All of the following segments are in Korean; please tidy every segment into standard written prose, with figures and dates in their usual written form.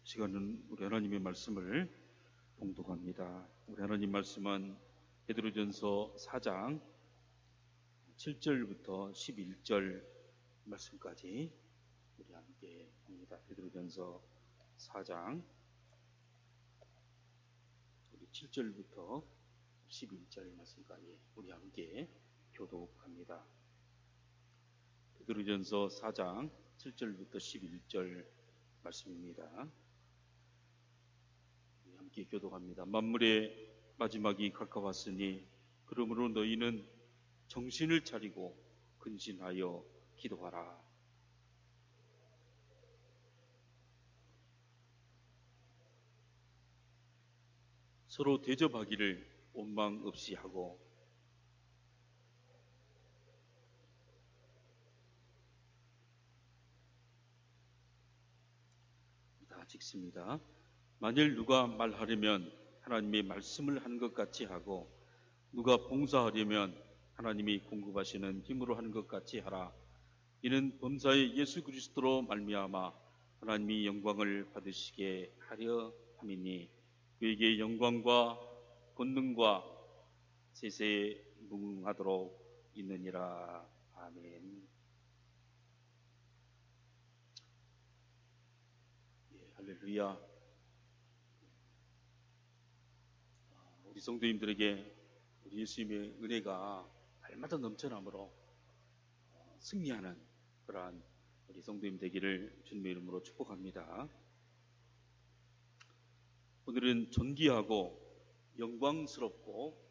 시간은 우리 하나님의 말씀을 봉독합니다. 우리 하나님 말씀은 베드로전서 4장 7절부터 11절 말씀까지 우리 함께 봅니다. 베드로전서 4장 7절부터 11절 말씀까지 우리 함께 교독합니다. 베드로전서 4장 7절부터 11절 말씀입니다. 우리 함께 교독합니다. 만물의 마지막이 가까웠으니 그러므로 너희는 정신을 차리고 근신하여 기도하라. 서로 대접하기를 원망 없이 하고 다 찍습니다. 만일 누가 말하려면 하나님의 말씀을 한 것 같이 하고 누가 봉사하려면 하나님이 공급하시는 힘으로 하는 것 같이 하라. 이는 범사의 예수 그리스도로 말미암아 하나님이 영광을 받으시게 하려 함이니 그에게 영광과 권능과 세세에 무궁하도록 있느니라. 아멘. 할렐루야. 우리 성도님들에게 우리 예수님의 은혜가 날마다 넘쳐남으로 승리하는 그러한 우리 성도님 되기를 주님의 이름으로 축복합니다. 오늘은 존귀하고 영광스럽고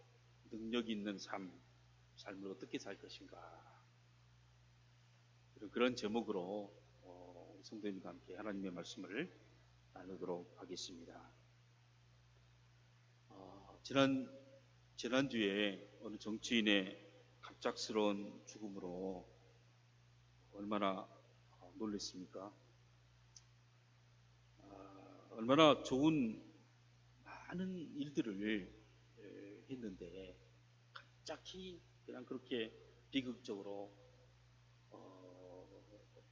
능력 있는 삶을 어떻게 살 것인가, 그런 제목으로 우리 성도님과 함께 하나님의 말씀을 나누도록 하겠습니다. 지난주에 어느 정치인의 갑작스러운 죽음으로 얼마나 놀랐습니까? 얼마나 좋은 많은 일들을 했는데 갑자기 그냥 그렇게 비극적으로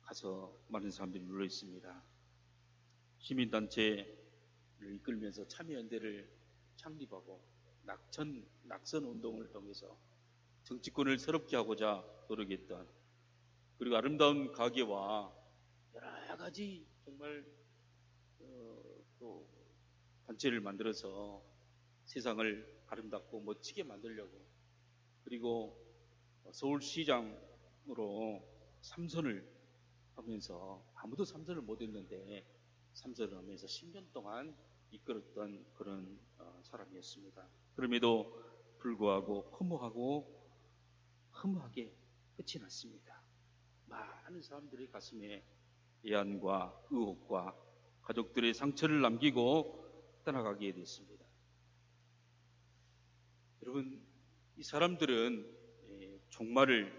가서 많은 사람들이 눌러 있습니다. 시민단체를 이끌면서 참여연대를 창립하고 낙선 운동을 통해서 정치권을 새롭게 하고자 노력했던, 그리고 아름다운 가게와 여러 가지 정말 또 단체를 만들어서 세상을 아름답고 멋지게 만들려고, 그리고 서울시장으로 3선을 하면서 아무도 3선을 못했는데 3선을 하면서 10년 동안 이끌었던 그런 사람이었습니다. 그럼에도 불구하고 허무하게 끝이 났습니다. 많은 사람들의 가슴에 애안과 의혹과 가족들의 상처를 남기고 떠나가게 됐습니다. 여러분, 이 사람들은 종말이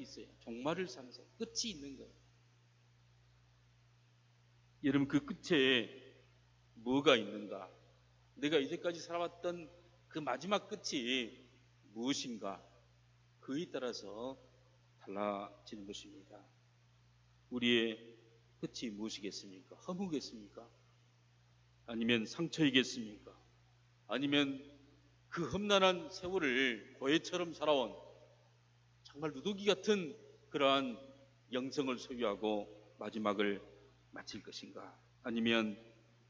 있어요. 종말을 사는 사람, 끝이 있는 거예요. 여러분, 그 끝에 뭐가 있는가? 내가 이제까지 살아왔던 그 마지막 끝이 무엇인가? 그에 따라서 달라지는 것입니다. 우리의 끝이 무엇이겠습니까? 허무겠습니까? 아니면 상처이겠습니까? 아니면 그 험난한 세월을 고해처럼 살아온 정말 누더기 같은 그러한 영성을 소유하고 마지막을 마칠 것인가? 아니면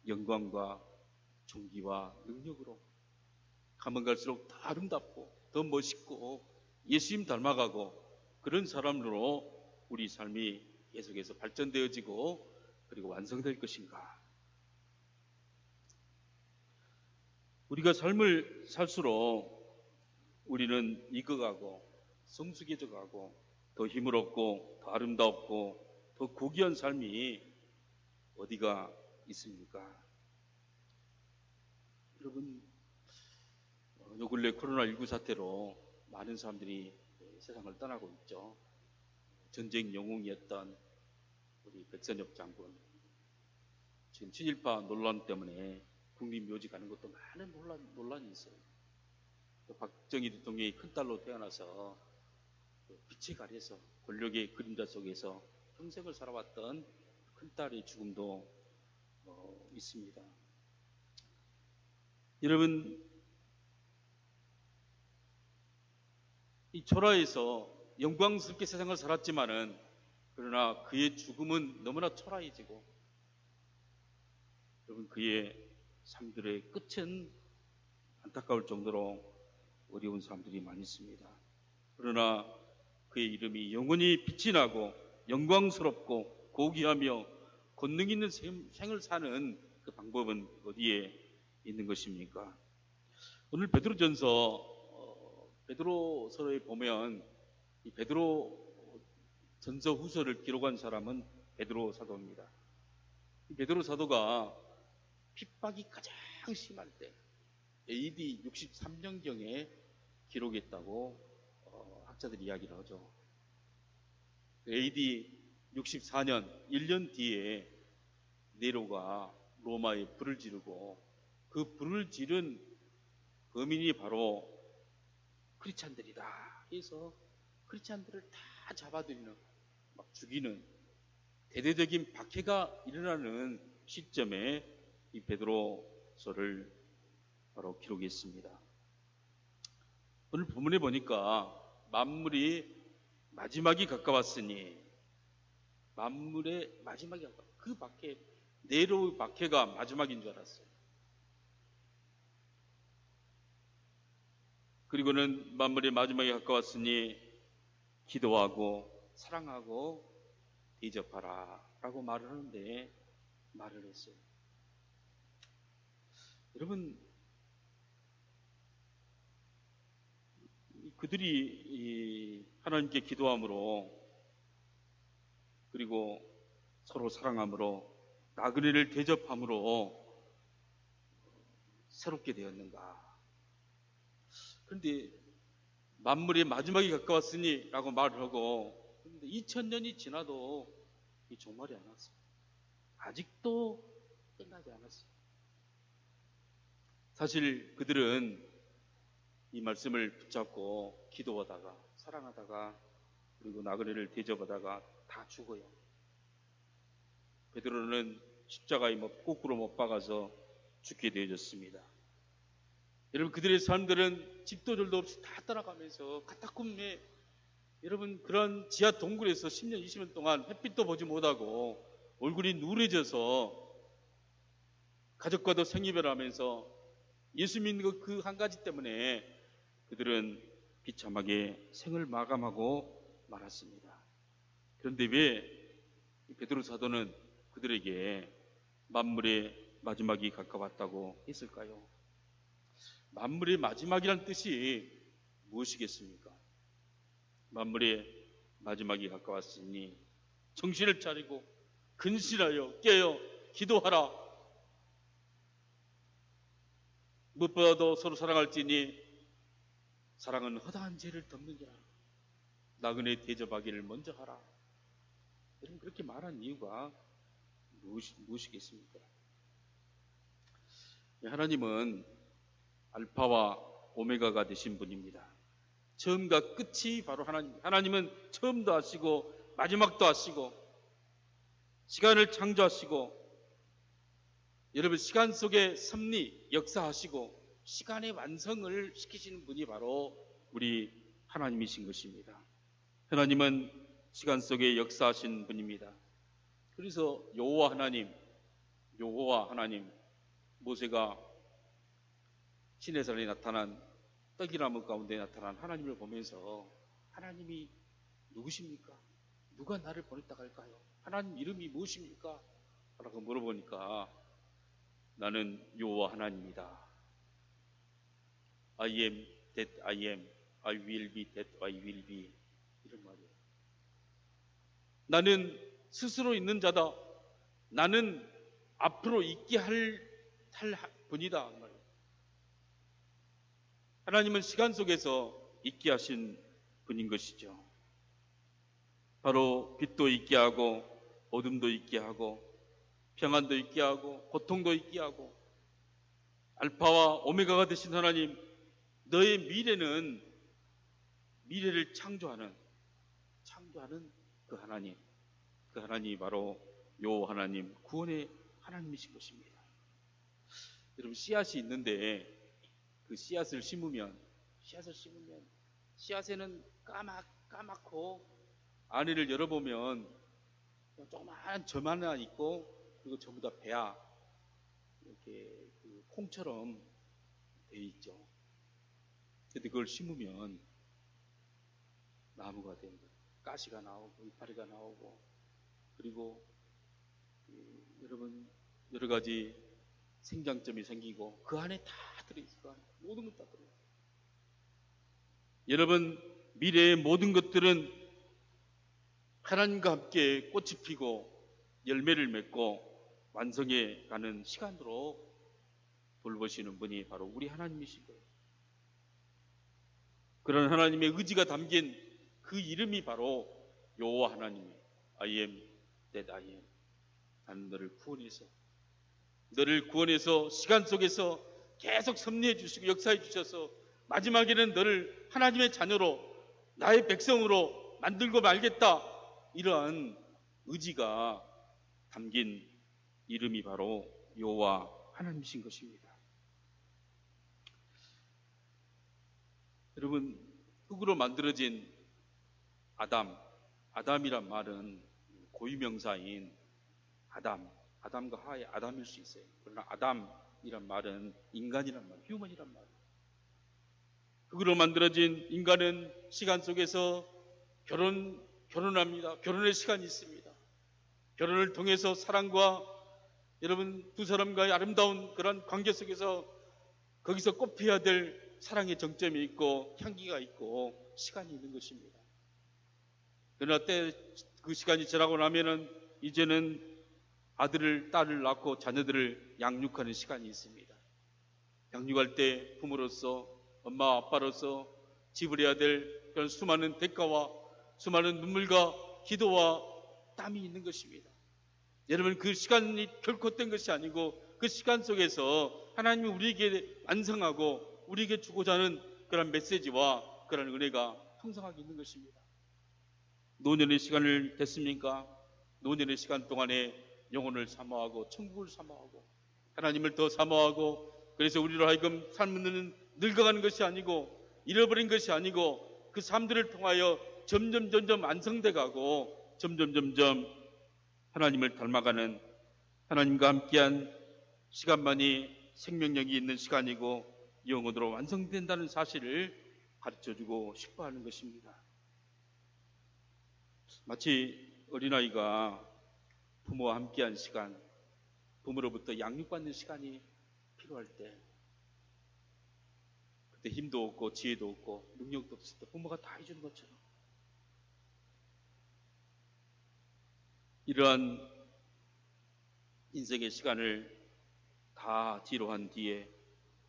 영광과 존귀와 능력으로 가면 갈수록 더 아름답고 더 멋있고 예수님 닮아가고 그런 사람으로 우리 삶이 계속해서 발전되어지고 그리고 완성될 것인가? 우리가 삶을 살수록 우리는 익어가고 성숙해져가고 더 힘을 얻고 더 아름답고 더 고귀한 삶이 어디가 있습니까? 여러분, 요 근래 코로나19 사태로 많은 사람들이 세상을 떠나고 있죠. 전쟁 영웅이었던 우리 백선엽 장군, 지금 친일파 논란 때문에 국립묘지 가는 것도 많은 논란이 있어요. 또 박정희 대통령이 큰딸로 태어나서 빛에 가려서 권력의 그림자 속에서 평생을 살아왔던 큰딸의 죽음도 있습니다. 여러분, 이 초라에서 영광스럽게 세상을 살았지만은 그러나 그의 죽음은 너무나 초라해지고 여러분 그의 삶들의 끝은 안타까울 정도로 어려운 사람들이 많이 있습니다. 그러나 그의 이름이 영원히 빛이 나고 영광스럽고 고귀하며 권능 있는 생을 사는 그 방법은 어디에 있는 것입니까? 오늘 베드로서에 보면 이 베드로 전서 후서를 기록한 사람은 베드로 사도입니다. 이 베드로 사도가 핍박이 가장 심할 때 AD 63년경에 기록했다고 학자들이 이야기를 하죠. AD 64년 1년 뒤에 네로가 로마에 불을 지르고 그 불을 지른 범인이 바로 크리스찬들이다 해서 크리스찬들을 다 잡아들이는 막 죽이는 대대적인 박해가 일어나는 시점에 이 베드로서를 바로 기록했습니다. 오늘 본문에 보니까 만물이 마지막이 가까웠으니 만물의 마지막이 가까웠 그 박해 네로의 박해가 마지막인 줄 알았어요. 그리고는 만물의 마지막이 가까웠으니 기도하고 사랑하고 대접하라 라고 말을 하는데 말을 했어요. 여러분, 그들이 하나님께 기도함으로 그리고 서로 사랑함으로 나그네를 대접함으로 새롭게 되었는가? 그런데 만물의 마지막이 가까웠으니 라고 말을 하고 그런데 2000년이 지나도 이 종말이 안 왔어요. 아직도 끝나지 않았어요. 사실 그들은 이 말씀을 붙잡고 기도하다가 사랑하다가 그리고 나그네를 대접하다가 다 죽어요. 베드로는 십자가에 거꾸로 못 박아서 죽게 되어졌습니다. 여러분 그들의 삶들은 집도 절도 없이 다 떠나가면서 카타콤에 여러분 그런 지하 동굴에서 10년 20년 동안 햇빛도 보지 못하고 얼굴이 누래져서 가족과도 생이별하면서 예수 믿는 그 한 가지 때문에 그들은 비참하게 생을 마감하고 말았습니다. 그런데 왜 베드로 사도는 그들에게 만물의 마지막이 가까웠다고 했을까요? 만물의 마지막이란 뜻이 무엇이겠습니까? 만물의 마지막이 가까웠으니 정신을 차리고 근신하여 깨어 기도하라. 무엇보다도 서로 사랑할지니 사랑은 허다한 죄를 덮느니라. 나그네 대접하기를 먼저 하라. 여러분 그렇게 말한 이유가 무엇이겠습니까? 하나님은 알파와 오메가가 되신 분입니다. 처음과 끝이 바로 하나님입니다. 하나님은 처음도 하시고 마지막도 하시고 시간을 창조하시고 여러분 시간 속에 섭리 역사하시고 시간의 완성을 시키시는 분이 바로 우리 하나님이신 것입니다. 하나님은 시간 속에 역사하신 분입니다. 그래서 여호와 하나님 모세가 시내산에 나타난 떡이나무 가운데 나타난 하나님을 보면서 하나님이 누구십니까? 누가 나를 보냈다고 할까요? 하나님 이름이 무엇입니까? 라고 물어보니까 나는 여호와 하나님이다. I am that I am. I will be that I will be. 이런 말이에요. 나는 스스로 있는 자다. 나는 앞으로 있게 할 분이다. 하나님은 시간 속에서 있게 하신 분인 것이죠. 바로 빛도 있게 하고 어둠도 있게 하고 평안도 있게 하고 고통도 있게 하고 알파와 오메가가 되신 하나님, 너의 미래를 창조하는 그 하나님이 바로 요 하나님, 구원의 하나님이신 것입니다. 여러분, 씨앗이 있는데 그 씨앗을 심으면 씨앗에는 까맣고 안에를 열어보면 조그마한 점 하나 있고, 그리고 전부 다 배아, 이렇게 그 콩처럼 돼 있죠. 근데 그걸 심으면 나무가 됩니다. 가시가 나오고 이파리가 나오고, 그리고 여러분 여러 가지 생장점이 생기고, 그 안에 다 들어있어요. 모든 것 다 들어있어요. 여러분, 미래의 모든 것들은 하나님과 함께 꽃이 피고 열매를 맺고 완성해 가는 시간으로 돌보시는 분이 바로 우리 하나님이신 거예요. 그런 하나님의 의지가 담긴 그 이름이 바로 여호와 하나님이에요. I am that I am. 나는 너를 구원해서 시간 속에서 계속 섭리해 주시고 역사해 주셔서 마지막에는 너를 하나님의 자녀로, 나의 백성으로 만들고 말겠다, 이러한 의지가 담긴 이름이 바로 여호와 하나님이신 것입니다. 여러분, 흙으로 만들어진 아담이란 말은 고유명사인 아담과 하의 아담일 수 있어요. 그러나 아담이란 말은 인간이란 말, 휴먼이란 말. 흙으로 만들어진 인간은 시간 속에서 결혼합니다. 결혼의 시간이 있습니다. 결혼을 통해서 사랑과, 여러분, 두 사람과의 아름다운 그런 관계 속에서 거기서 꽃피어야 될 사랑의 정점이 있고 향기가 있고 시간이 있는 것입니다. 그러나 그 시간이 지나고 나면은 이제는 아들을, 딸을 낳고 자녀들을 양육하는 시간이 있습니다. 양육할 때 부모로서, 엄마 아빠로서 지불해야 될 그런 수많은 대가와 수많은 눈물과 기도와 땀이 있는 것입니다. 여러분, 그 시간이 결코 된 것이 아니고 그 시간 속에서 하나님이 우리에게 완성하고 우리에게 주고자 하는 그런 메시지와 그런 은혜가 풍성하게 있는 것입니다. 노년의 시간을 됐습니까? 노년의 시간 동안에 영혼을 사모하고 천국을 사모하고 하나님을 더 사모하고, 그래서 우리로 하여금 삶은 늙어가는 것이 아니고 잃어버린 것이 아니고 그 삶들을 통하여 점점 완성돼 가고 점점 하나님을 닮아가는, 하나님과 함께한 시간만이 생명력이 있는 시간이고 영혼으로 완성된다는 사실을 가르쳐주고 싶어하는 것입니다. 마치 어린아이가 부모와 함께한 시간, 부모로부터 양육받는 시간이 필요할 때, 그때 힘도 없고 지혜도 없고 능력도 없을 때 부모가 다 해주는 것처럼, 이러한 인생의 시간을 다 뒤로 한 뒤에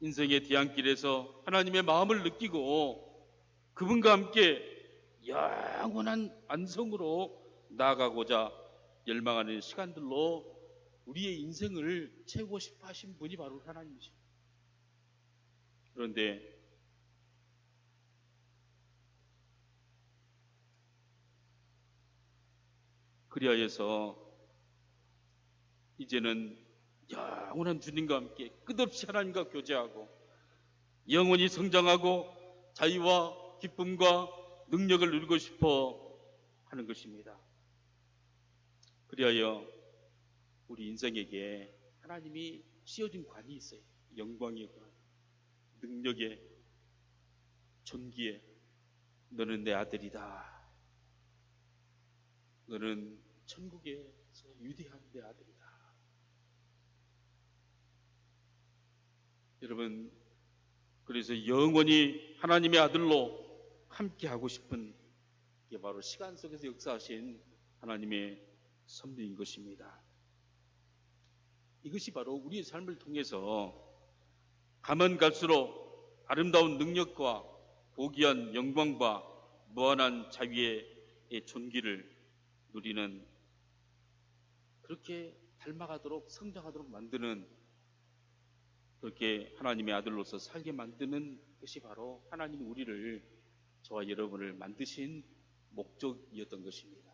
인생의 뒤안길에서 하나님의 마음을 느끼고 그분과 함께 영원한 완성으로 나아가고자 열망하는 시간들로 우리의 인생을 채우고 싶어 하신 분이 바로 하나님이십니다. 그런데 그리하여서 이제는 영원한 주님과 함께 끝없이 하나님과 교제하고 영원히 성장하고 자유와 기쁨과 능력을 누리고 싶어 하는 것입니다. 그리하여 우리 인생에게 하나님이 씌워준 관이 있어요. 영광의 관, 능력의, 존귀의, 너는 내 아들이다. 너는 천국에서 위대한 내 아들이다. 여러분, 그래서 영원히 하나님의 아들로 함께하고 싶은 게 바로 시간 속에서 역사하신 하나님의 섭리인 것입니다. 이것이 바로 우리의 삶을 통해서 가면 갈수록 아름다운 능력과 고귀한 영광과 무한한 자유의 존귀를 누리는, 그렇게 닮아가도록 성장하도록 만드는, 그렇게 하나님의 아들로서 살게 만드는 것이 바로 하나님이 우리를, 저와 여러분을 만드신 목적이었던 것입니다.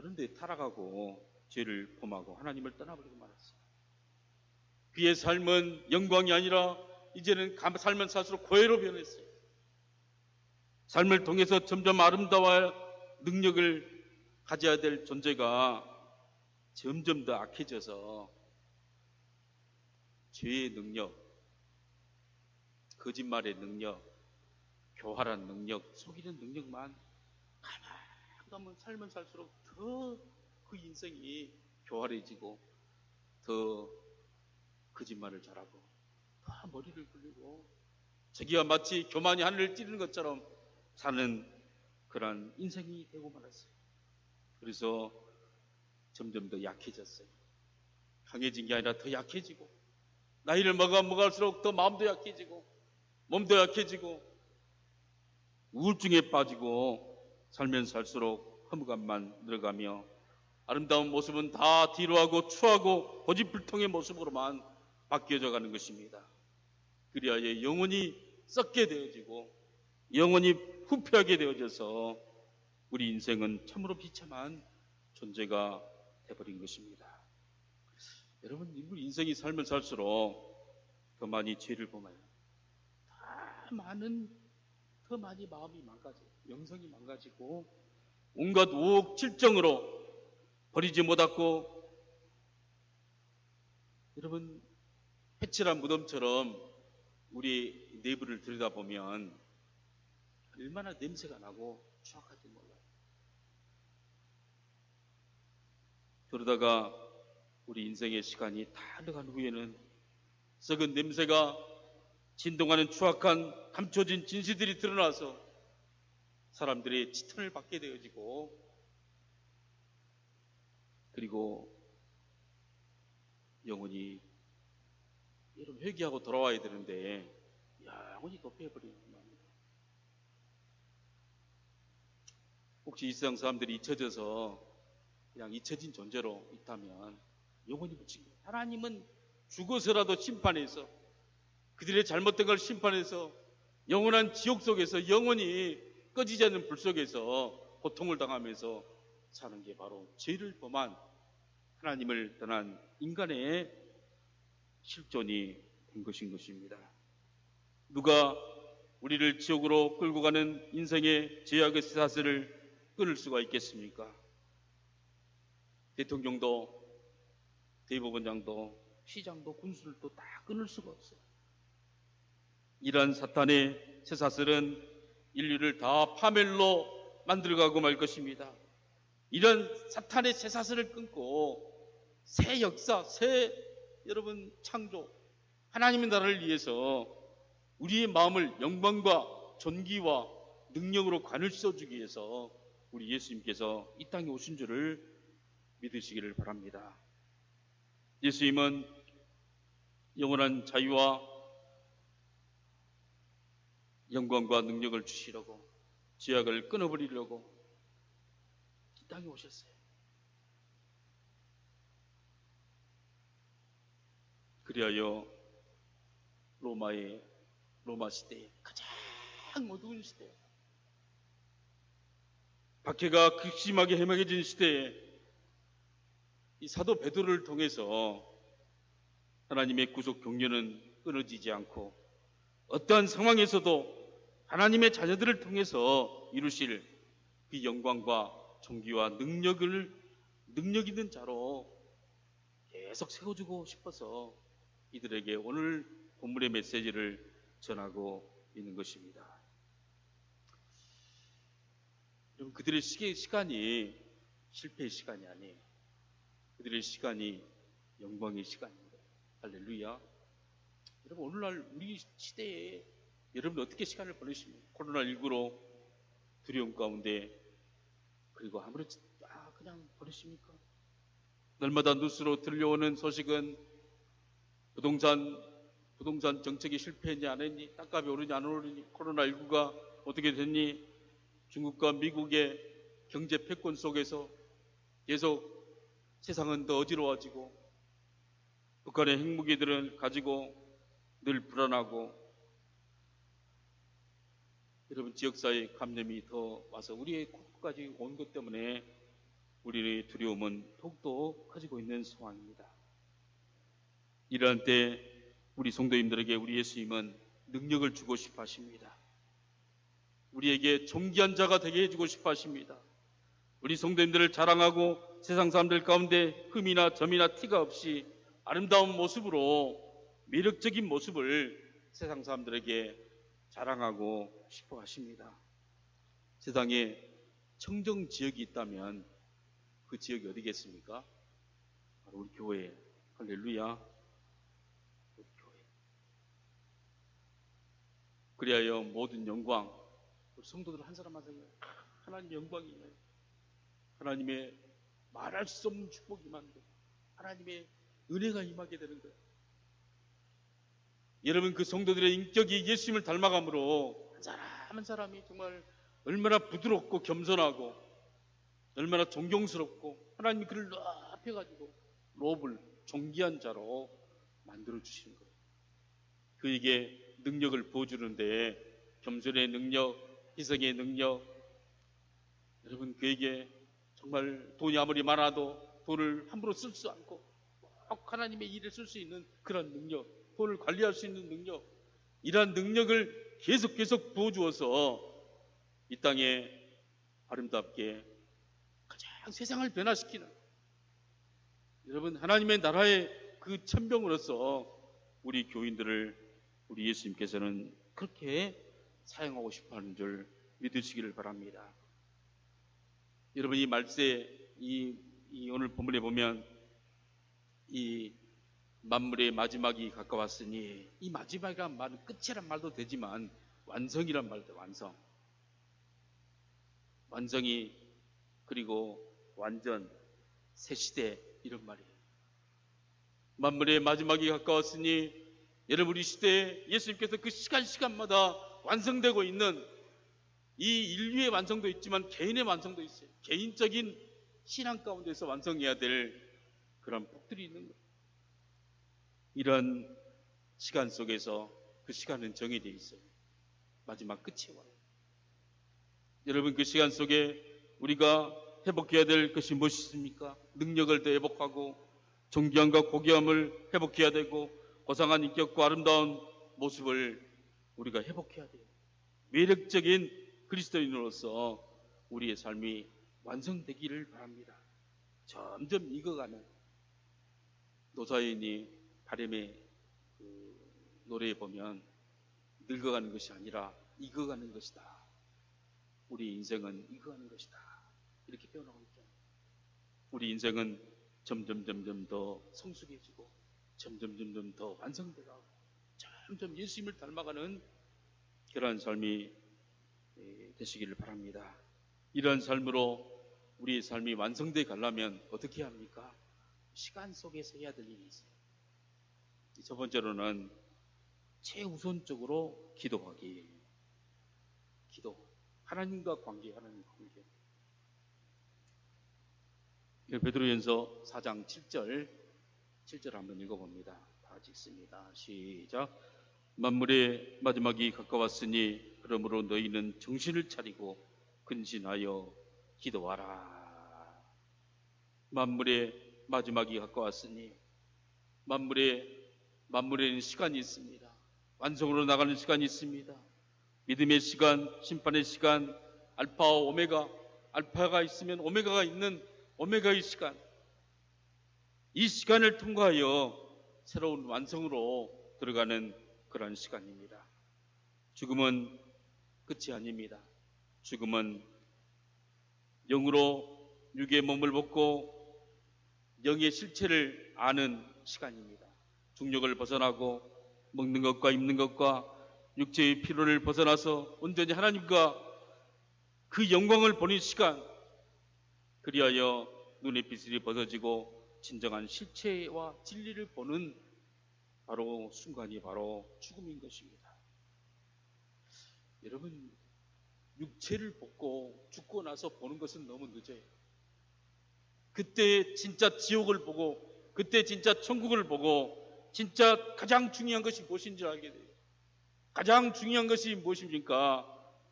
그런데 타락하고 죄를 범하고 하나님을 떠나버리고 말았어요. 그의 삶은 영광이 아니라 이제는 삶은 살수록 고해로 변했어요. 삶을 통해서 점점 아름다워야 능력을 가져야 될 존재가 점점 더 악해져서 죄의 능력, 거짓말의 능력, 교활한 능력, 속이는 능력만 가만 가면 삶은 살수록 더 그 인생이 교활해지고 더 거짓말을 잘하고 더 머리를 굴리고 자기가 마치 교만이 하늘을 찌르는 것처럼 사는 그런 인생이 되고 말았어요. 그래서 점점 더 약해졌어요. 강해진 게 아니라 더 약해지고 나이를 먹을수록 더 마음도 약해지고 몸도 약해지고 우울증에 빠지고 살면 살수록 허무감만 늘어가며 아름다운 모습은 다 뒤로하고 추하고 고집불통의 모습으로만 바뀌어져 가는 것입니다. 그리하여 영혼이 썩게 되어지고 영혼이 후패하게 되어져서 우리 인생은 참으로 비참한 존재가 되어버린 것입니다. 여러분, 우리 인생이 살면 살수록 더 많이 죄를 범해요. 더 많이 마음이 망가져요. 영성이 망가지고 온갖 우혹 칠정으로 버리지 못하고 여러분 회칠한 무덤처럼 우리 내부를 들여다보면 얼마나 냄새가 나고 추악할지 몰라요. 그러다가 우리 인생의 시간이 다 흘러간 후에는 썩은 냄새가 진동하는 추악한 감춰진 진실들이 드러나서 사람들의 지탄을 받게 되어지고 그리고 영혼이 여러분 회개하고 돌아와야 되는데 영혼이 도피해버리는 겁니다. 혹시 이 세상 사람들이 잊혀져서 그냥 잊혀진 존재로 있다면 영혼이 묻힌 거예요. 하나님은 죽어서라도 심판해서 그들의 잘못된 걸 심판해서 영원한 지옥 속에서 영원히 꺼지지 않는 불 속에서 고통을 당하면서 사는 게 바로 죄를 범한 하나님을 떠난 인간의 실존이 된 것인 것입니다. 누가 우리를 지옥으로 끌고 가는 인생의 죄악의 쇠사슬을 끊을 수가 있겠습니까? 대통령도 대법원장도 시장도 군수들도 다 끊을 수가 없어요. 이러한 사탄의 쇠사슬은 인류를 다 파멸로 만들어가고 말 것입니다. 이런 사탄의 쇠사슬을 끊고 새 역사, 새 여러분 창조, 하나님의 나라를 위해서 우리의 마음을 영광과 존귀와 능력으로 관을 씌워주기 위해서 우리 예수님께서 이 땅에 오신 줄을 믿으시기를 바랍니다. 예수님은 영원한 자유와 영광과 능력을 주시려고 죄악을 끊어버리려고 이 땅에 오셨어요. 그리하여 로마 시대에 가장 어두운 시대, 박해가 극심하게 해막해진 시대에 이 사도 베드로를 통해서 하나님의 구속 경륜은 끊어지지 않고 어떠한 상황에서도 하나님의 자녀들을 통해서 이루실 그 영광과 존귀와 능력 있는 자로 계속 세워주고 싶어서 이들에게 오늘 본문의 메시지를 전하고 있는 것입니다. 여러분, 그들의 시간이 실패의 시간이 아니에요. 그들의 시간이 영광의 시간입니다. 할렐루야. 여러분, 오늘날 우리 시대에 여러분 어떻게 시간을 보내십니까? 코로나19로 두려움 가운데 그리고 아무렇지 그냥 보내십니까? 날마다 뉴스로 들려오는 소식은 부동산 정책이 실패했니 안 했니? 땅값이 오르니 안 오르니? 코로나19가 어떻게 됐니? 중국과 미국의 경제 패권 속에서 계속 세상은 더 어지러워지고 북한의 핵무기들을 가지고 늘 불안하고 여러분 지역사회 감염이 더 와서 우리의 국까지 온 것 때문에 우리의 두려움은 더욱더 커지고 있는 상황입니다. 이러한 때 우리 성도님들에게 우리 예수님은 능력을 주고 싶어 하십니다. 우리에게 존귀한 자가 되게 해주고 싶어 하십니다. 우리 성도님들을 자랑하고 세상 사람들 가운데 흠이나 점이나 티가 없이 아름다운 모습으로 매력적인 모습을 세상 사람들에게 자랑하고 싶어 하십니다. 세상에 청정 지역이 있다면 그 지역이 어디겠습니까? 바로 우리 교회. 할렐루야. 우리 교회. 그리하여 모든 영광, 우리 성도들 한 사람 한 사람 하나님의 영광이에요. 하나님의 말할 수 없는 축복이 임하는 거예요. 하나님의 은혜가 임하게 되는 거예요. 여러분, 그 성도들의 인격이 예수님을 닮아감으로 한 사람 한 사람이 정말 얼마나 부드럽고 겸손하고 얼마나 존경스럽고 하나님이 그를 높여가지고 롭을 존귀한 자로 만들어주시는 거예요. 그에게 능력을 부어주는데 겸손의 능력, 희생의 능력, 여러분 그에게 정말 돈이 아무리 많아도 돈을 함부로 쓸 수 않고 꼭 하나님의 일에 쓸 수 있는 그런 능력, 돈을 관리할 수 있는 능력, 이러한 능력을 계속 부어주어서 이 땅에 아름답게 가장 세상을 변화시키는, 여러분 하나님의 나라의 그 천병으로서 우리 교인들을 우리 예수님께서는 그렇게 사용하고 싶어하는 줄 믿으시기를 바랍니다. 여러분 이 말세 이 오늘 본문에 보면 이 만물의 마지막이 가까웠으니, 이 마지막이란 말은 끝이란 말도 되지만 완성이란 말도 완성. 완성이 그리고 완전, 새 시대 이런 말이에요. 만물의 마지막이 가까웠으니, 여러분 우리 시대에 예수님께서 그 시간마다 완성되고 있는 이 인류의 완성도 있지만 개인의 완성도 있어요. 개인적인 신앙 가운데서 완성해야 될 그런 복들이 있는 거예요. 이런 시간 속에서 그 시간은 정해져 있어요. 마지막 끝이 와요. 여러분 그 시간 속에 우리가 회복해야 될 것이 무엇이 있습니까? 능력을 더 회복하고 존귀함과 고귀함을 회복해야 되고 고상한 인격과 아름다운 모습을 우리가 회복해야 돼요. 매력적인 그리스도인으로서 우리의 삶이 완성되기를 바랍니다. 점점 익어가는, 노사연이 바람의 그 노래에 보면 늙어가는 것이 아니라 익어가는 것이다. 우리 인생은 익어가는 것이다. 이렇게 표현하고 있잖아요. 우리 인생은 점점 더 성숙해지고 점점 더 완성되고 점점 예수님을 닮아가는 그러한 삶이 되시기를 바랍니다. 이러한 삶으로 우리의 삶이 완성되어 가려면 어떻게 합니까? 시간 속에서 해야 될 일이 있어요. 첫 번째로는 최우선적으로 기도하기. 기도. 하나님과 관계, 하나님 관계. 베드로전서 4장 7절 한번 읽어봅니다. 다 같이 읽습니다. 시작. 만물의 마지막이 가까웠으니 그러므로 너희는 정신을 차리고 근신하여 기도하라. 만물의 마지막이 가까웠으니, 만물에는 시간이 있습니다. 완성으로 나가는 시간이 있습니다. 믿음의 시간, 심판의 시간, 알파와 오메가, 알파가 있으면 오메가가 있는 오메가의 시간, 이 시간을 통과하여 새로운 완성으로 들어가는 그런 시간입니다. 죽음은 끝이 아닙니다. 죽음은 영으로 육의 몸을 벗고 영의 실체를 아는 시간입니다. 중력을 벗어나고 먹는 것과 입는 것과 육체의 피로를 벗어나서 온전히 하나님과 그 영광을 보는 시간, 그리하여 눈의 빛이 벗어지고 진정한 실체와 진리를 보는 바로 순간이 바로 죽음인 것입니다. 여러분, 육체를 벗고 죽고 나서 보는 것은 너무 늦어요. 그때 진짜 지옥을 보고, 그때 진짜 천국을 보고, 진짜 가장 중요한 것이 무엇인지 알게 돼요. 가장 중요한 것이 무엇입니까?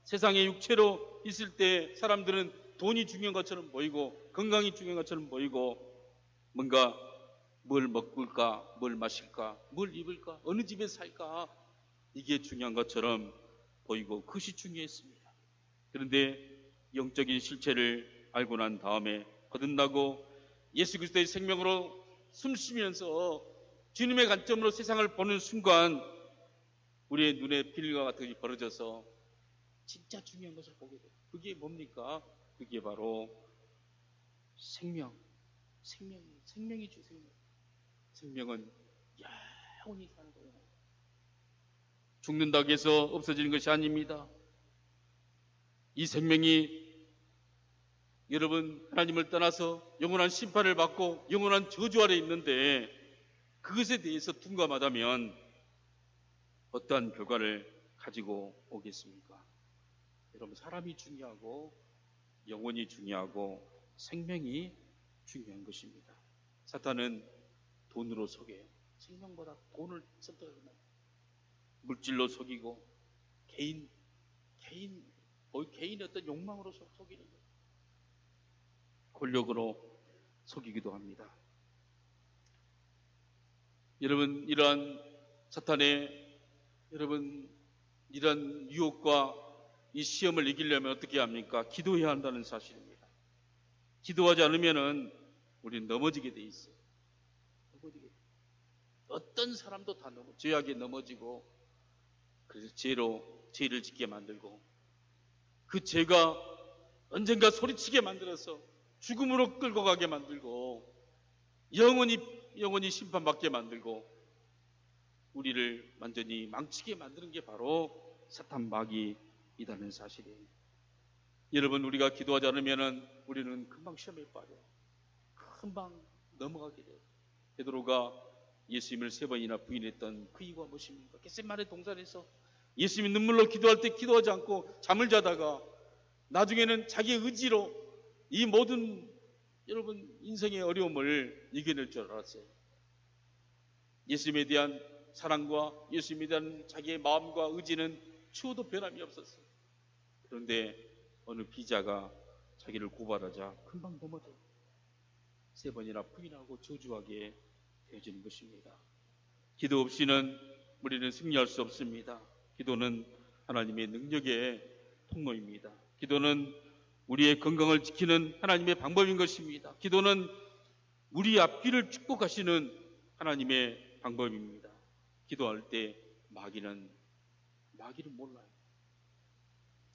세상에 육체로 있을 때 사람들은 돈이 중요한 것처럼 보이고 건강이 중요한 것처럼 보이고 뭔가 뭘 먹을까, 뭘 마실까, 뭘 입을까, 어느 집에 살까 이게 중요한 것처럼 보이고 그것이 중요했습니다. 그런데 영적인 실체를 알고 난 다음에 거듭나고 예수 그리스도의 생명으로 숨쉬면서 주님의 관점으로 세상을 보는 순간 우리의 눈에 비늘과 같은 것이 벌어져서 진짜 중요한 것을 보게 돼요. 그게 뭡니까? 그게 바로 생명이죠. 생명은 영원히 사는 거예요. 죽는다고 해서 없어지는 것이 아닙니다. 이 생명이 여러분 하나님을 떠나서 영원한 심판을 받고 영원한 저주 아래 있는데 그것에 대해서 둔감하다면 어떠한 결과를 가지고 오겠습니까? 여러분 사람이 중요하고 영혼이 중요하고 생명이 중요한 것입니다. 사탄은 돈으로 속여요. 생명보다 돈을 선택합니다. 물질로 속이고 개인의 어떤 욕망으로 속이는 거예요. 권력으로 속이기도 합니다. 여러분 이러한 사탄의 이러한 유혹과 이 시험을 이기려면 어떻게 합니까? 기도해야 한다는 사실입니다. 기도하지 않으면은 우리는 넘어지게 돼 있어요. 어떤 사람도 다 죄악에 넘어지고 그래서 죄를 짓게 만들고 그 죄가 언젠가 소리치게 만들어서 죽음으로 끌고 가게 만들고 영원히 심판받게 만들고 우리를 완전히 망치게 만드는 게 바로 사탄 마귀이라는 사실이에요. 여러분 우리가 기도하지 않으면 우리는 금방 시험에 빠져요. 금방 넘어가게 돼요. 베드로가 예수님을 3번이나 부인했던 그 이유가 무엇입니까? 겟세마네 동산에서 예수님이 눈물로 기도할 때 기도하지 않고 잠을 자다가 나중에는 자기의 의지로 이 모든 여러분 인생의 어려움을 이겨낼 줄 알았어요. 예수님에 대한 사랑과 예수님에 대한 자기의 마음과 의지는 추워도 변함이 없었어요. 그런데 어느 비자가 자기를 고발하자 금방 넘어져요. 3번이나 부인하고 저주하게 되어지는 것입니다. 기도 없이는 우리는 승리할 수 없습니다. 기도는 하나님의 능력의 통로입니다. 기도는 우리의 건강을 지키는 하나님의 방법인 것입니다. 기도는 우리 앞길을 축복하시는 하나님의 방법입니다. 기도할 때 마귀는 몰라요.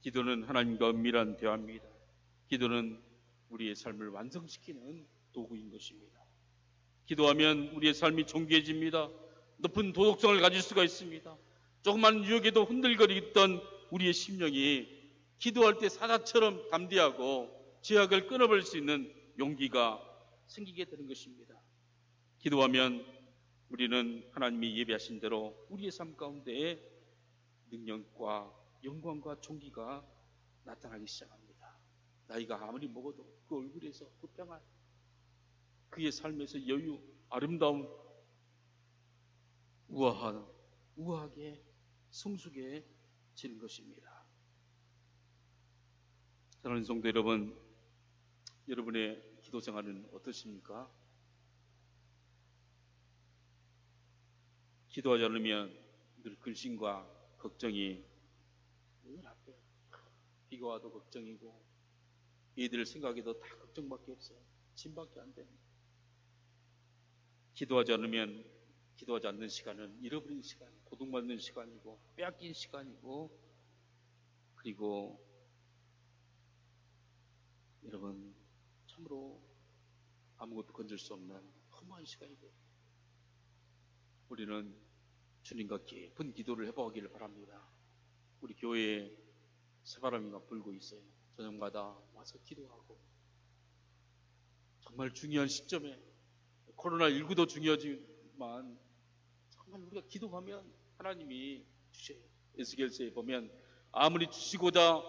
기도는 하나님과 은밀한 대화입니다. 기도는 우리의 삶을 완성시키는 도구인 것입니다. 기도하면 우리의 삶이 존귀해집니다. 높은 도덕성을 가질 수가 있습니다. 조그만 유혹에도 흔들거리던 우리의 심령이 기도할 때 사자처럼 담대하고 죄악을 끊어버릴 수 있는 용기가 생기게 되는 것입니다. 기도하면 우리는 하나님이 예배하신 대로 우리의 삶 가운데에 능력과 영광과 존귀가 나타나기 시작합니다. 나이가 아무리 먹어도 그 얼굴에서 그 평안, 그의 삶에서 여유, 아름다움, 우아하게 성숙해지는 것입니다. 사랑하는 성도 여러분, 여러분의 기도 생활은 어떠십니까? 기도하지 않으면 늘 근심과 걱정이 늘 앞에 비가 와도 걱정이고 애들 생각에도 다 걱정밖에 없어요. 짐밖에 안 됩니다. 기도하지 않는 시간은 잃어버린 시간, 도둑맞는 시간이고 빼앗긴 시간이고 그리고 여러분 참으로 아무것도 건질 수 없는 허무한 시간이 돼요. 우리는 주님과 깊은 기도를 해보기를 바랍니다. 우리 교회에 새바람이가 불고 있어요. 저녁마다 와서 기도하고 정말 중요한 시점에 코로나19도 중요하지만 정말 우리가 기도하면 하나님이 주셔요. 에스겔서에 보면 아무리 주시고자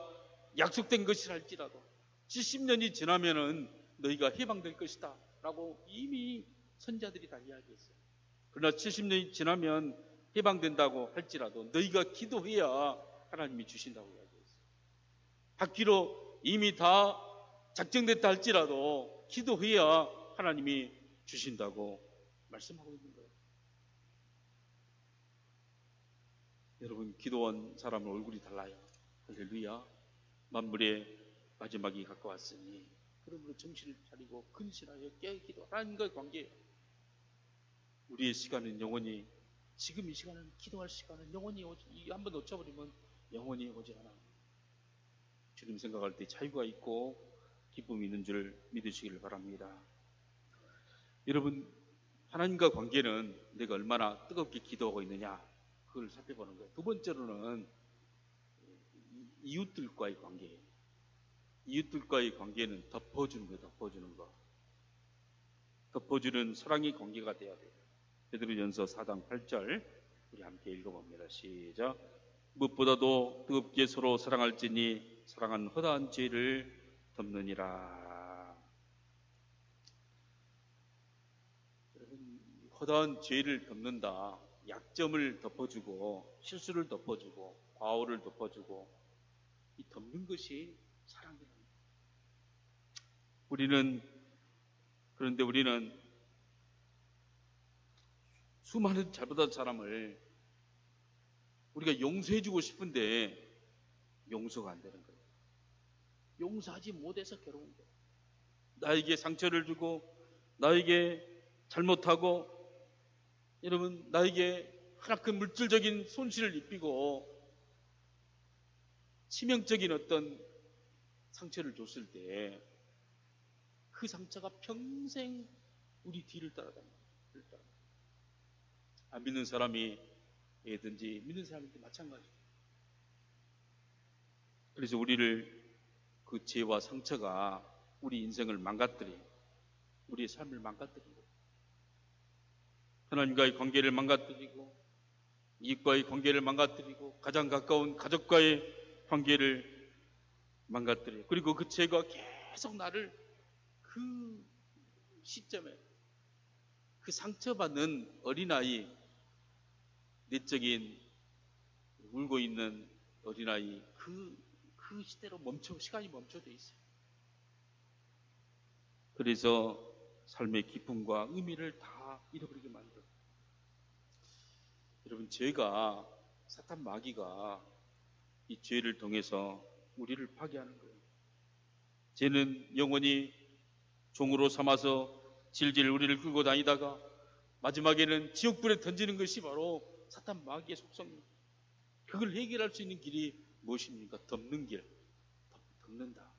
약속된 것이라 할지라도 70년이 지나면은 너희가 해방될 것이다 라고 이미 선자들이 다 이야기했어요. 그러나 70년이 지나면 해방된다고 할지라도 너희가 기도해야 하나님이 주신다고 이야기했어요. 받기로 이미 다 작정됐다 할지라도 기도해야 하나님이 주신다고 말씀하고 있는 거예요. 여러분, 기도한 사람은 얼굴이 달라요. 할렐루야. 만물의 마지막이 가까웠으니 그러므로 정신을 차리고 근신하여 깨어 기도. 하나님과의 관계예요. 우리의 시간은 영원히, 지금 이 시간은, 기도할 시간은 영원히 오지, 한번 놓쳐버리면 영원히 오지 않아. 주님 생각할 때 자유가 있고 기쁨이 있는 줄 믿으시기를 바랍니다. 여러분, 하나님과 관계는 내가 얼마나 뜨겁게 기도하고 있느냐, 그걸 살펴보는 거예요. 두 번째로는 이웃들과의 관계예요. 이웃들과의 관계는 덮어주는 거예요. 덮어주는 거. 덮어주는 사랑의 관계가 되어야 돼요. 베드로전서 4장 8절 우리 함께 읽어봅니다. 시작. 무엇보다도 뜨겁게 서로 사랑할지니 사랑은 허다한 죄를 덮느니라. 여러분, 허다한 죄를 덮는다. 약점을 덮어주고 실수를 덮어주고 과오를 덮어주고, 이 덮는 것이 사랑이랍니다. 그런데 우리는 수많은 잘못한 사람을 우리가 용서해주고 싶은데 용서가 안 되는 거예요. 용서하지 못해서 괴로운 거예요. 나에게 상처를 주고 나에게 잘못하고, 여러분, 나에게 하나큰 물질적인 손실을 입히고 치명적인 어떤 상처를 줬을 때 그 상처가 평생 우리 뒤를 따라다닙니다. 안 믿는 사람이든지 믿는 사람이든지 마찬가지예요. 그래서 그 죄와 상처가 우리 인생을 망가뜨려요. 우리의 삶을 망가뜨리고, 하나님과의 관계를 망가뜨리고, 이웃과의 관계를 망가뜨리고, 가장 가까운 가족과의 관계를 망가뜨려요. 그리고 그 죄가 계속 나를 그 시점에, 그 상처받는 어린아이, 내적인 울고 있는 어린아이, 그 시대로 시간이 멈춰져 있어요. 그래서 삶의 기쁨과 의미를 다 잃어버리게 만들어요. 여러분, 사탄 마귀가 이 죄를 통해서 우리를 파괴하는 거예요. 죄는 영원히 종으로 삼아서 질질 우리를 끌고 다니다가 마지막에는 지옥불에 던지는 것이 바로 사탄 마귀의 속성입니다. 그걸 해결할 수 있는 길이 무엇입니까? 덮는 길. 덮는다.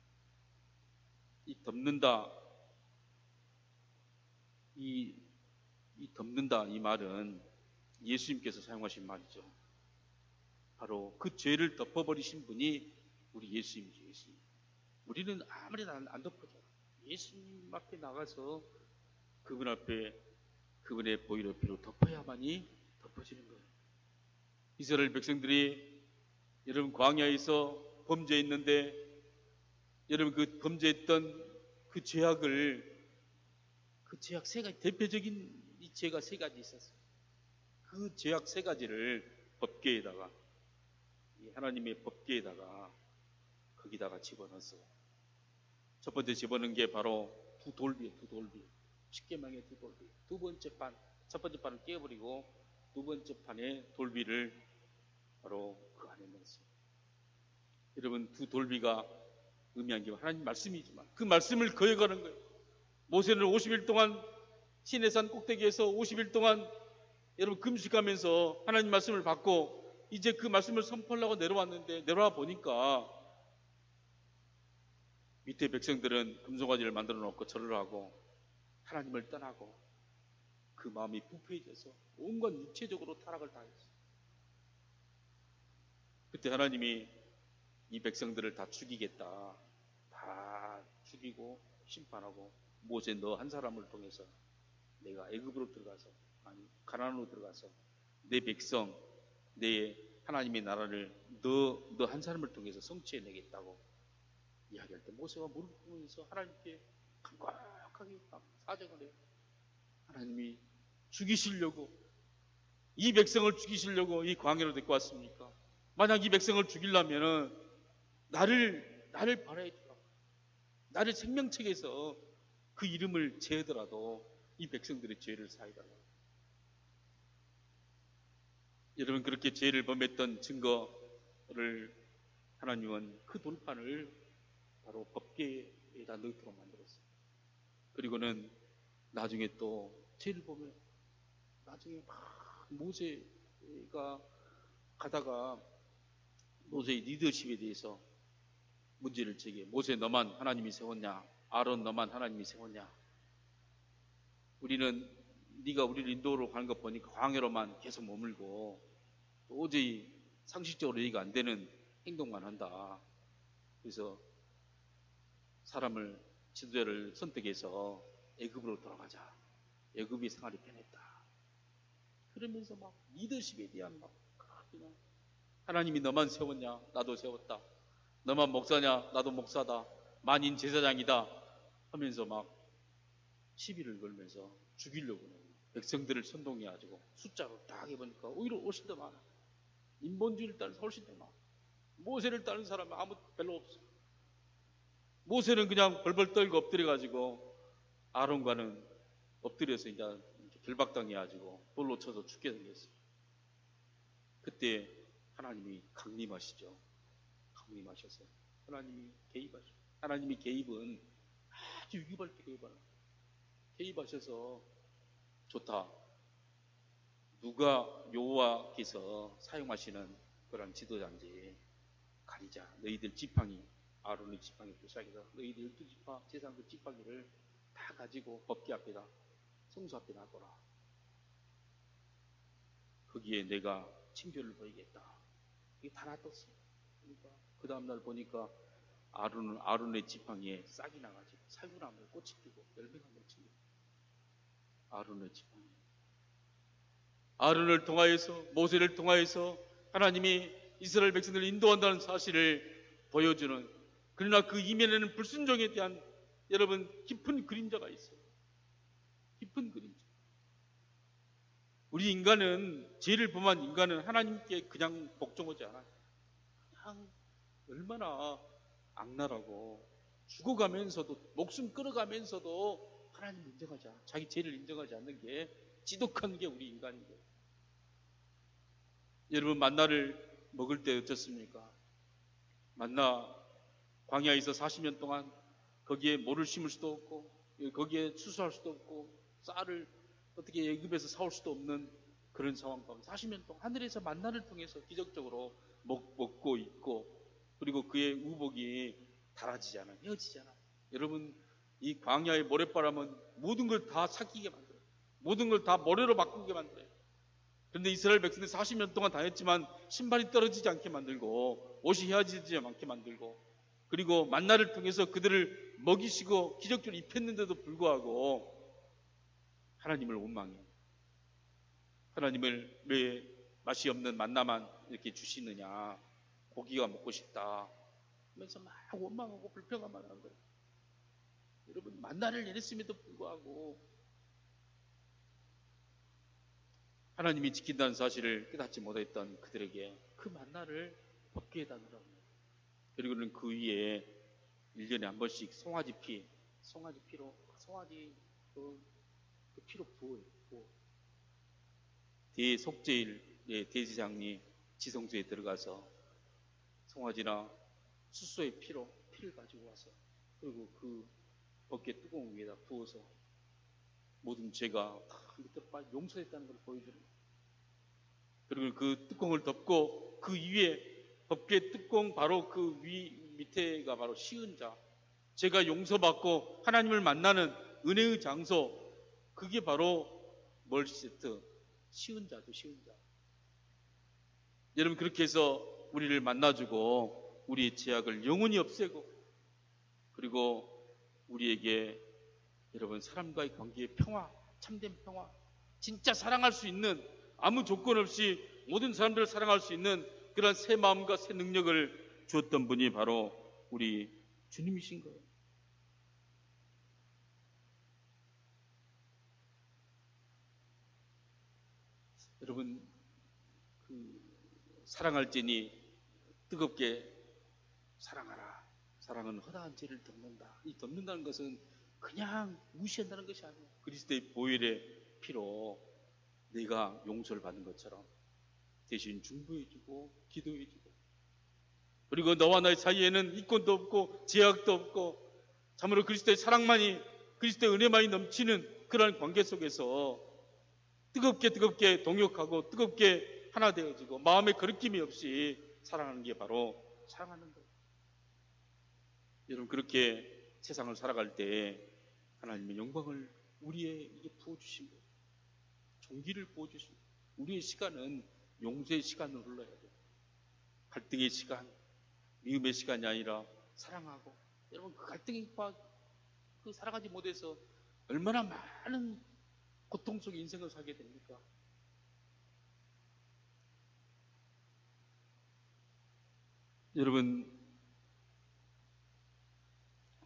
이 덮는다. 이 덮는다, 이 말은 예수님께서 사용하신 말이죠. 바로 그 죄를 덮어버리신 분이 우리 예수님이죠. 예수님. 우리는 아무리 안 덮어져. 예수님 앞에 나가서 그분 앞에, 그분의 보혈의 피로 덮어야만이 덮어지는 거예요. 이스라엘 백성들이, 여러분, 광야에서 범죄했는데, 여러분, 그 범죄했던 그 죄악 세 가지, 대표적인 이 죄가 세 가지 있었어요. 그 죄악 세 가지를 법궤에다가, 하나님의 법궤에다가 거기다가 집어넣었어요. 첫 번째 집어넣은 게 바로 두 돌비예요. 두 돌비. 십계명의 두 돌비. 두 번째 판, 첫 번째 판을 깨버리고 두 번째 판의 돌비를 바로 그 안에 넣었어요. 여러분, 두 돌비가 의미한 게 하나님 말씀이지만 그 말씀을 거역하는 거예요. 모세는 50일 동안 시내산 꼭대기에서 50일 동안 여러분 금식하면서 하나님 말씀을 받고 이제 그 말씀을 선포하려고 내려왔는데, 내려와 보니까 밑에 백성들은 금송아지를 만들어 놓고 절을 하고 하나님을 떠나고 그 마음이 부패해져서 온갖 육체적으로 타락을 당했어요. 그때 하나님이 이 백성들을 다 죽이겠다, 다 죽이고 심판하고, 모세 너 한 사람을 통해서 내가 애굽으로 들어가서, 아니 가나안으로 들어가서 내 백성, 내 하나님의 나라를 너 한 사람을 통해서 성취해내겠다고 이야기할 때 모세가 무릎 꿇으면서 하나님께 강력하게 사정을 해요. 하나님이 죽이시려고, 이 백성을 죽이시려고 이 광야로 데리고 왔습니까? 만약 이 백성을 죽이려면은 나를 바라야 돼. 나를 생명책에서 그 이름을 제하더라도 이 백성들의 죄를 사해달라. 여러분, 그렇게 죄를 범했던 증거를 하나님은 그 돌판을 바로 법궤에다 넣도록 만들었어요. 그리고는 나중에 또 죄를 보면 나중에 막 모세가 가다가 모세의 리더십에 대해서 문제를 제기해. 모세 너만 하나님이 세웠냐? 아론 너만 하나님이 세웠냐? 우리는 네가 우리를 인도로 가는 것 보니까 광야로만 계속 머물고 도저히 상식적으로 이해가 안 되는 행동만 한다. 그래서 사람을 지도자를 선택해서 애굽으로 돌아가자. 애굽의 생활이 편했다. 그러면서 막 리더십에 대한 막 그냥 하나님이 너만 세웠냐? 나도 세웠다. 너만 목사냐? 나도 목사다. 만인 제사장이다. 하면서 막 시비를 걸면서 죽이려고 해요. 백성들을 선동해가지고 숫자로 딱 해보니까 오히려 훨씬 더 많아. 인본주의를 따른 훨씬 더 많아. 모세를 따른 사람은 아무 별로 없어. 모세는 그냥 벌벌 떨고 엎드려가지고 아론과는 엎드려서 이제 결박당해가지고 돌로 쳐서 죽게 생겼어요. 그때 하나님이 강림하시죠. 강림하셔서 하나님이 개입하셔. 하나님이 개입은 아주 유기발게 개입하셔서 좋다. 누가 여호와께서 사용하시는 그런 지도자인지 가리자. 너희들 지팡이, 아론의 지팡이부터 시작해서 너희들 12지파, 제사장들 지팡이를 다 가지고 법궤 앞에다, 성소 앞에다 놔둬라. 거기에 내가 징조를 보이겠다. 이게 다 놔뒀어. 그러니까 그 다음날 보니까 아론의 지팡이에 싹이 나가지고 살구나무에 꽃이 피고 열매가 맺힌 거예요. 아론의 지팡이. 아론을 통하여서, 모세를 통하여서 하나님이 이스라엘 백성들을 인도한다는 사실을 보여주는, 그러나 그 이면에는 불순종에 대한 여러분 깊은 그림자가 있어요. 깊은 그림자. 우리 인간은, 죄를 범한 인간은 하나님께 그냥 복종하지 않아요. 그냥 얼마나 악랄하고 죽어가면서도, 목숨 끌어가면서도 하나님 인정하지 않아. 자기 죄를 인정하지 않는 게 지독한 게 우리 인간이에요. 여러분, 만나를 먹을 때 어떻습니까? 만나 광야에서 40년 동안 거기에 모를 심을 수도 없고 거기에 추수할 수도 없고 쌀을 어떻게 애굽에서 사올 수도 없는 그런 상황 가운데 40년 동안 하늘에서 만나를 통해서 기적적으로 먹고 있고, 그리고 그의 우복이 달아지지 않아, 헤어지지 않아. 여러분, 이 광야의 모래바람은 모든 걸 다 삭히게 만들어요. 모든 걸 다 모래로 바꾸게 만들어요. 그런데 이스라엘 백성들이 40년 동안 다녔지만 신발이 떨어지지 않게 만들고 옷이 헤어지지 않게 만들고, 그리고 만나를 통해서 그들을 먹이시고 기적적으로 입혔는데도 불구하고 하나님을 원망해. 하나님을 왜 맛이 없는 만나만 이렇게 주시느냐, 고기가 먹고 싶다 하면서 막 원망하고 불평만 하는 거예요. 여러분, 만나를 내렸음에도 불구하고 하나님이 지킨다는 사실을 깨닫지 못했던 그들에게 그 만나를 법궤에다 넣으라고 해요. 그리고는 그 위에 1년에 한 번씩 송아지 피로 그 피로 부어요. 대속죄일 대제사장이 지성소에 들어가서 송아지나 수소의 피를 가지고 와서, 그리고 그 법궤 뚜껑 위에다 부어서 모든 죄가 다 용서했다는 걸 보여주는 거예요. 그리고 그 뚜껑을 덮고 그 위에 법궤 뚜껑 바로 그 밑에가 바로 시은자, 죄가 용서받고 하나님을 만나는 은혜의 장소, 그게 바로 멀시세트, 시은자죠. 시은자. 여러분, 그렇게 해서 우리를 만나주고 우리의 죄악을 영원히 없애고, 그리고 우리에게 여러분 사람과의 관계의 평화, 참된 평화, 진짜 사랑할 수 있는, 아무 조건 없이 모든 사람들을 사랑할 수 있는 그런 새 마음과 새 능력을 주었던 분이 바로 우리 주님이신 거예요. 여러분, 사랑할지니 뜨겁게 사랑하라. 사랑은 허다한 죄를 덮는다. 이 덮는다는 것은 그냥 무시한다는 것이 아니에요. 그리스도의 보혈의 피로 내가 용서를 받는 것처럼 대신 중보해주고 기도해주고, 그리고 너와 나의 사이에는 이권도 없고 제약도 없고 참으로 그리스도의 사랑만이, 그리스도의 은혜만이 넘치는 그런 관계 속에서 뜨겁게 동역하고 뜨겁게 하나 되어지고 마음에 거리낌이 없이 사랑하는 게 바로 사랑하는 거예요. 여러분, 그렇게 세상을 살아갈 때 하나님의 영광을 우리에게 부어주신 거예요. 종기를 부어주신 거예요. 우리의 시간은 용서의 시간으로 흘러야 돼요. 갈등의 시간, 미움의 시간이 아니라 사랑하고. 여러분, 그 갈등이 그 살아가지 못해서 얼마나 많은 고통 속에 인생을 살게 됩니까? 여러분,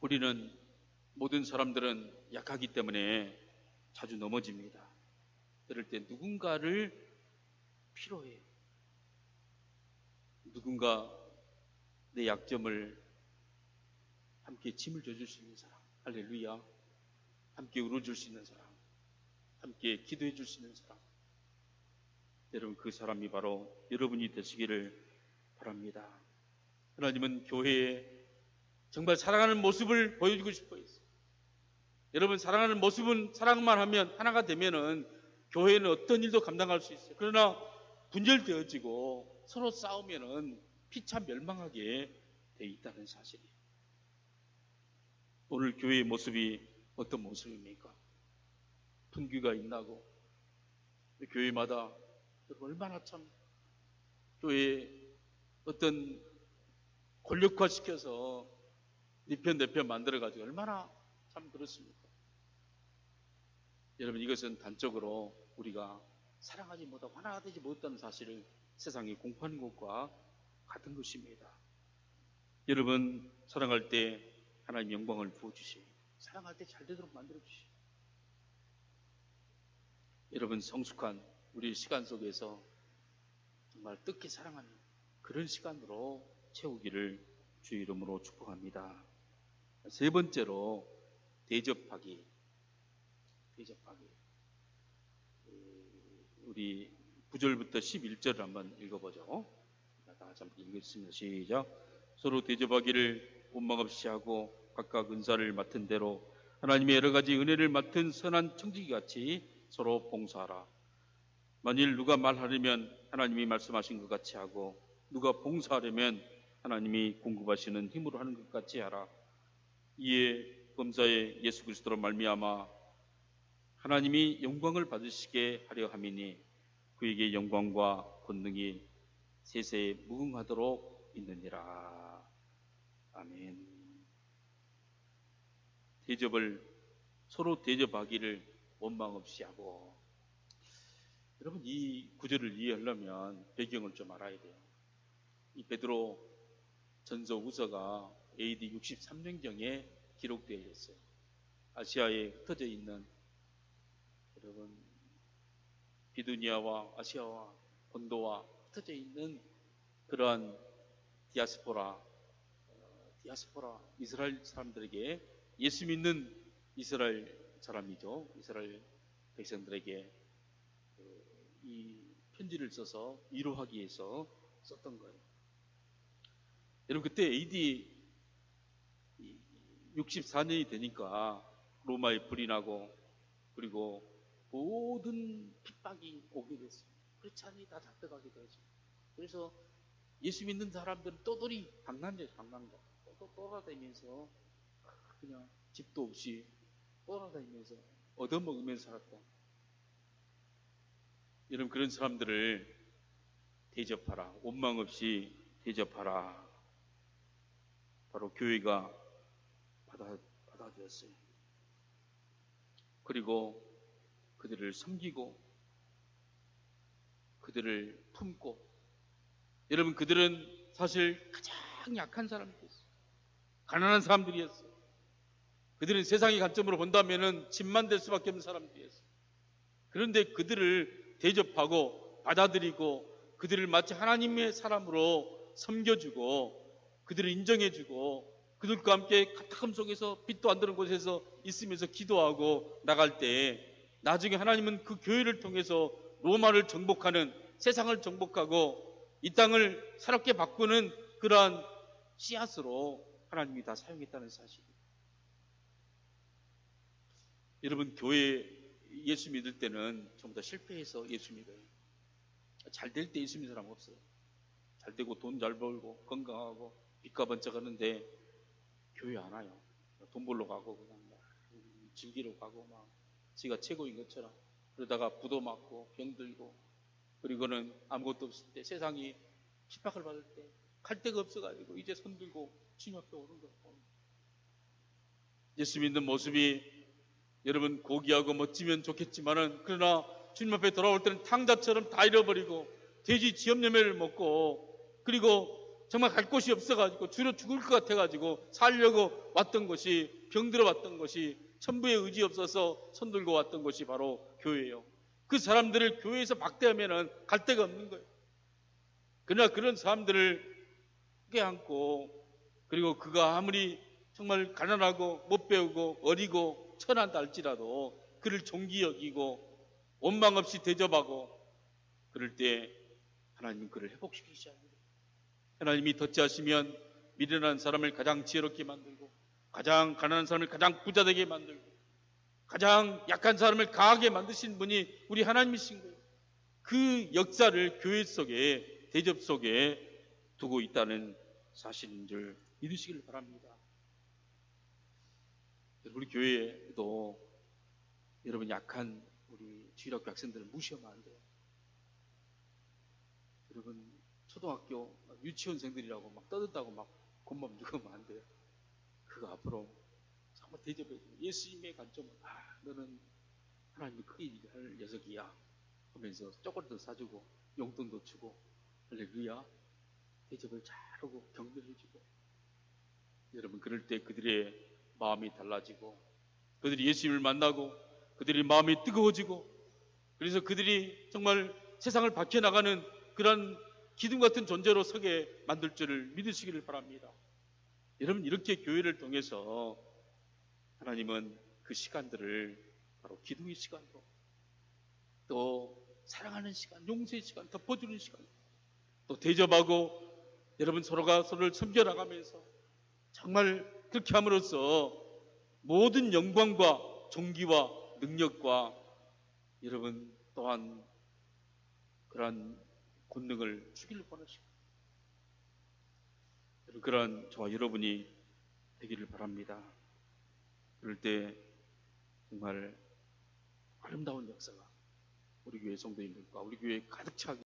우리는, 모든 사람들은 약하기 때문에 자주 넘어집니다. 그럴 때 누군가를 필요해요. 누군가 내 약점을 함께 짐을 져줄 수 있는 사람, 할렐루야, 함께 울어줄 수 있는 사람, 함께 기도해 줄 수 있는 사람, 여러분, 그 사람이 바로 여러분이 되시기를 바랍니다. 하나님은 교회에 정말 사랑하는 모습을 보여주고 싶어 했어요. 여러분, 사랑하는 모습은, 사랑만 하면, 하나가 되면은 교회는 어떤 일도 감당할 수 있어요. 그러나 분열되어지고 서로 싸우면은 피차 멸망하게 돼 있다는 사실이에요. 오늘 교회의 모습이 어떤 모습입니까? 분규가 있나고, 교회마다 얼마나 참 교회에 어떤 권력화시켜서 네 편 내 편 만들어가지고 얼마나 참 그렇습니까? 여러분, 이것은 단적으로 우리가 사랑하지 못하고 하나가 되지 못했다는 사실을 세상에 공포하는 것과 같은 것입니다. 여러분, 사랑할 때 하나님 영광을 부어주시고, 사랑할 때 잘 되도록 만들어주시고, 여러분, 성숙한 우리 시간 속에서 정말 뜻깊게 사랑하는 그런 시간으로 채우기를 주 이름으로 축복합니다. 세 번째로 대접하기. 우리 9절부터 11절을 한번 읽어보죠. 다 같이 한번 읽겠습니다. 시작. 서로 대접하기를 원망 없이 하고 각각 은사를 맡은 대로 하나님의 여러 가지 은혜를 맡은 선한 청지기같이 서로 봉사하라. 만일 누가 말하려면 하나님이 말씀하신 것 같이 하고, 누가 봉사하려면 하나님이 공급하시는 힘으로 하는 것 같이 하라. 이에 범사에 예수 그리스도로 말미암아 하나님이 영광을 받으시게 하려 함이니 그에게 영광과 권능이 세세에 무궁하도록 있느니라. 아멘. 서로 대접하기를 원망 없이 하고. 여러분, 이 구절을 이해하려면 배경을 좀 알아야 돼요. 이 베드로 전서 후서가 AD 63년경에 기록되어 있어요. 아시아에 흩어져 있는, 여러분, 비두니아와 아시아와 본도와 흩어져 있는 그러한 디아스포라 이스라엘 사람들에게, 예수 믿는 이스라엘 사람이죠. 이스라엘 백성들에게 이 편지를 써서 위로하기 위해서 썼던 거예요. 여러분, 그때 AD 64년이 되니까 로마에 불이 나고, 그리고 모든 핍박이 오게 됐어요. 크리스찬이 다 잡혀가게 되었어요. 그래서 예수 믿는 사람들은 떠돌이 방랑자예요. 방랑자. 떠돌아다니면서 그냥 집도 없이 떠돌아다니면서 얻어먹으면서 살았다. 여러분, 그런 사람들을 대접하라. 원망 없이 대접하라. 바로 교회가 받아들였어요. 그리고 그들을 섬기고 그들을 품고. 여러분, 그들은 사실 가장 약한 사람들이었어요. 가난한 사람들이었어요. 그들은 세상의 관점으로 본다면 짐만 될 수밖에 없는 사람들이었어요. 그런데 그들을 대접하고 받아들이고 그들을 마치 하나님의 사람으로 섬겨주고 그들을 인정해주고 그들과 함께 카타콤 속에서 빛도 안 드는 곳에서 있으면서 기도하고 나갈 때 나중에 하나님은 그 교회를 통해서 로마를 정복하는, 세상을 정복하고 이 땅을 새롭게 바꾸는 그러한 씨앗으로 하나님이 다 사용했다는 사실. 여러분, 교회 예수 믿을 때는 전부 다 실패해서 예수 믿어요. 잘 될 때 예수 믿는 사람 없어요. 잘 되고 돈 잘 벌고 건강하고 빛과 번쩍하는데 교회 안 와요. 돈 벌러 가고 그냥 막 즐기러 가고 막 지가 최고인 것처럼, 그러다가 부도 맞고 병들고, 그리고는 아무것도 없을 때, 세상이 핍박을 받을 때 갈 데가 없어가지고 이제 손 들고 주님 앞에 오는 거예요. 예수 믿는 모습이 여러분 고귀하고 멋지면 좋겠지만은, 그러나 주님 앞에 돌아올 때는 탕자처럼 다 잃어버리고 돼지 지엽열매를 먹고, 그리고 정말 갈 곳이 없어가지고 주로 죽을 것 같아가지고 살려고 왔던 것이, 병들어 왔던 것이, 천부에 의지 없어서 손들고 왔던 것이 바로 교회예요. 그 사람들을 교회에서 막대하면은 갈 데가 없는 거예요. 그러나 그런 사람들을 껴안고, 그리고 그가 아무리 정말 가난하고 못 배우고 어리고 천한다 할지라도 그를 존귀 여기고 원망 없이 대접하고, 그럴 때 하나님은 그를 회복시키시지 않습니다. 하나님이 덧지하시면 미련한 사람을 가장 지혜롭게 만들고, 가장 가난한 사람을 가장 부자되게 만들고, 가장 약한 사람을 강하게 만드신 분이 우리 하나님이신 거예요. 그 역사를 교회 속에, 대접 속에 두고 있다는 사실인 줄 믿으시길 바랍니다. 우리 교회에도 여러분 약한 우리 주일학교 학생들을 무시하면 안 돼요. 여러분 초등학교 유치원생들이라고 막 떠든다고 막 곤몸 누르면 안 돼요. 그거 앞으로 정말 대접해 주고, 예수님의 관점은 너는 하나님이 크게 일할 녀석이야 하면서 쪼꼬리도 사주고 용돈도 주고, 할렐루야, 대접을 잘하고 격려해주고, 여러분 그럴 때 그들의 마음이 달라지고, 그들이 예수님을 만나고 그들의 마음이 뜨거워지고, 그래서 그들이 정말 세상을 바뀌어나가는 그런 기둥 같은 존재로 서게 만들 줄을 믿으시기를 바랍니다. 여러분 이렇게 교회를 통해서 하나님은 그 시간들을 바로 기도의 시간으로, 또 사랑하는 시간, 용서의 시간, 덮어주는 시간, 또 대접하고 여러분 서로가 서로를 섬겨나가면서 정말 그렇게 함으로써 모든 영광과 존귀와 능력과 여러분 또한 그러한 권능을 주기를 원하시고, 그러한 저와 여러분이 되기를 바랍니다. 그럴 때 정말 아름다운 역사가 우리 교회 성도님들과 우리 교회에 가득 차게